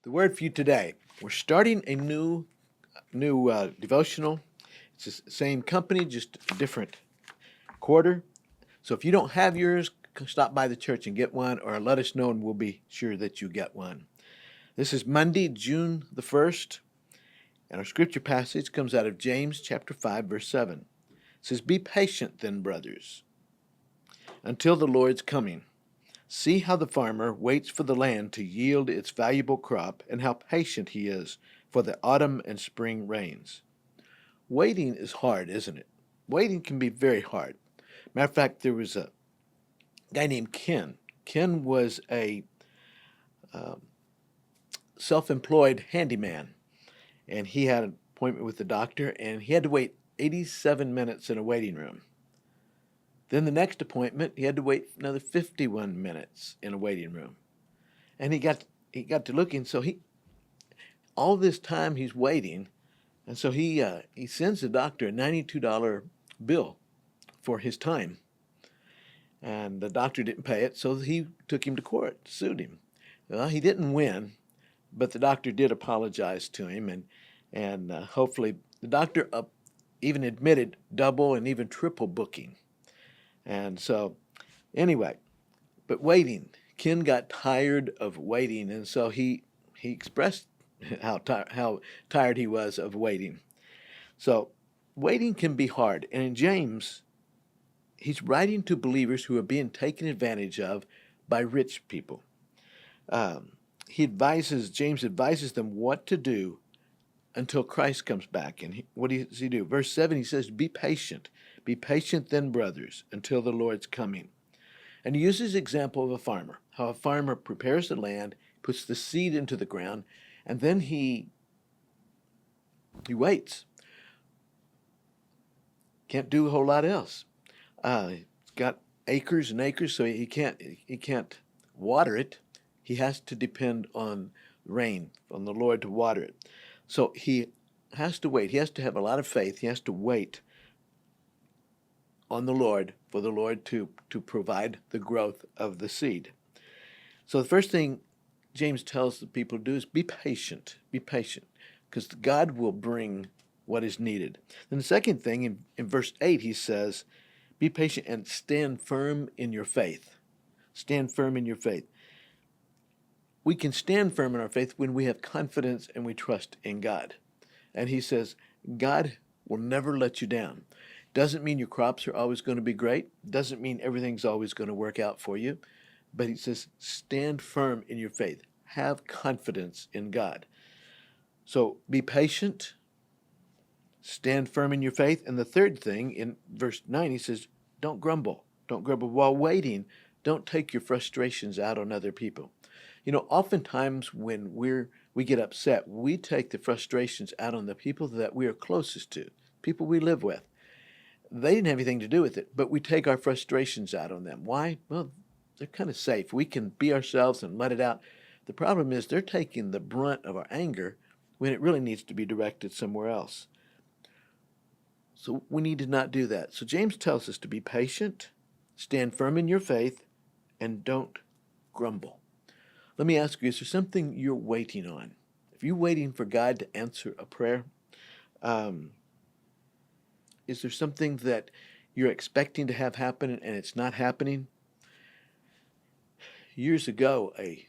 The word for you today. We're starting a new devotional. It's the same company, just a different quarter. So if you don't have yours, stop by the church and get one, or let us know, and we'll be sure that you get one. This is Monday, June the 1st, and our scripture passage comes out of James chapter 5, verse 7. It says, "Be patient then, brothers, until the Lord's coming. See how the farmer waits for the land to yield its valuable crop, and how patient he is for the autumn and spring rains." Waiting is hard, isn't it? Waiting can be very hard. Matter of fact, there was a guy named Ken. Ken was a um, self-employed handyman, and he had an appointment with the doctor, and he had to wait 87 minutes in a waiting room. Then the next appointment, he had to wait another 51 minutes in a waiting room. And he got to looking, so he all this time he's waiting, and so he sends the doctor a $92 bill for his time. And the doctor didn't pay it, so he took him to court, sued him. Well, he didn't win, but the doctor did apologize to him, and hopefully the doctor even admitted double and even triple booking. And so, anyway, but waiting, Ken got tired of waiting, and so he expressed how tired he was of waiting. So, waiting can be hard, and in James, he's writing to believers who are being taken advantage of by rich people. James advises them what to do until Christ comes back. And what does he do? Verse 7, he says, "Be patient. Be patient then, brothers, until the Lord's coming." And he uses the example of a farmer, how a farmer prepares the land, puts the seed into the ground, and then he waits. Can't do a whole lot else. He's got acres and acres, so he can't water it. He has to depend on rain, on the Lord to water it. So he has to wait. He has to have a lot of faith. He has to wait on the Lord for the Lord to provide the growth of the seed. So the first thing James tells the people to do is be patient. Be patient, because God will bring what is needed. Then the second thing, in verse 8, he says, be patient and stand firm in your faith. Stand firm in your faith. We can stand firm in our faith when we have confidence and we trust in God. And he says, God will never let you down. Doesn't mean your crops are always going to be great. Doesn't mean everything's always going to work out for you. But he says, stand firm in your faith. Have confidence in God. So be patient. Stand firm in your faith. And the third thing, in verse 9, he says, don't grumble. Don't grumble. While waiting, don't take your frustrations out on other people. You know, oftentimes when we get upset, we take the frustrations out on the people that we are closest to, people we live with. They didn't have anything to do with it, but we take our frustrations out on them. Why? Well, they're kind of safe. We can be ourselves and let it out. The problem is they're taking the brunt of our anger when it really needs to be directed somewhere else. So we need to not do that. So James tells us to be patient, stand firm in your faith, and don't grumble. Let me ask you, is there something you're waiting on? If you're waiting for God to answer a prayer, is there something that you're expecting to have happen and it's not happening? Years ago, a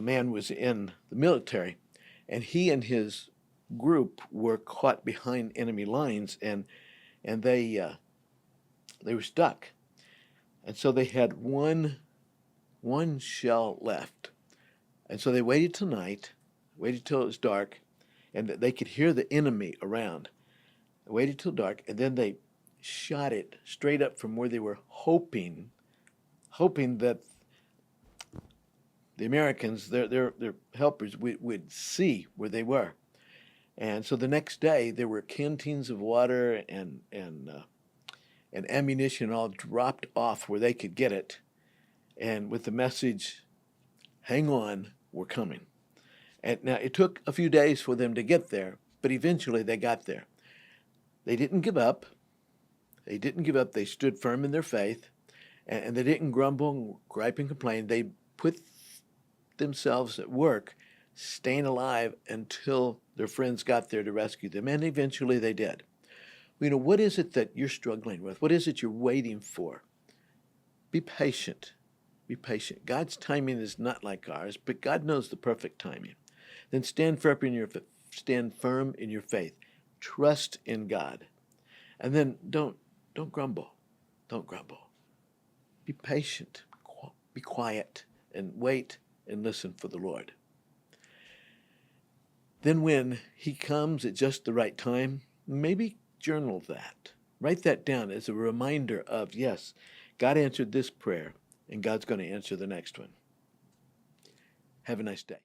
man was in the military, and he and his group were caught behind enemy lines, and they were stuck, and so they had one shell left. And so they waited till night, waited till it was dark, and they could hear the enemy around. They waited till dark, and then they shot it straight up from where they were, hoping that the Americans, their helpers, would see where they were. And so the next day, there were canteens of water and ammunition all dropped off where they could get it, and with the message, hang on, we're coming. And now it took a few days for them to get there, but eventually they got there. They didn't give up. They didn't give up. They stood firm in their faith, and they didn't grumble, gripe, and complain. They put themselves at work staying alive until their friends got there to rescue them, and eventually they did. What is it that you're struggling with? What is it you're waiting for? Be patient. Be patient. God's timing is not like ours, but God knows the perfect timing. Then stand firm in your faith. Trust in God. And then don't grumble. Don't grumble. Be patient. Be quiet and wait and listen for the Lord. Then when he comes at just the right time, maybe journal that. Write that down as a reminder of, yes, God answered this prayer, and God's going to answer the next one. Have a nice day.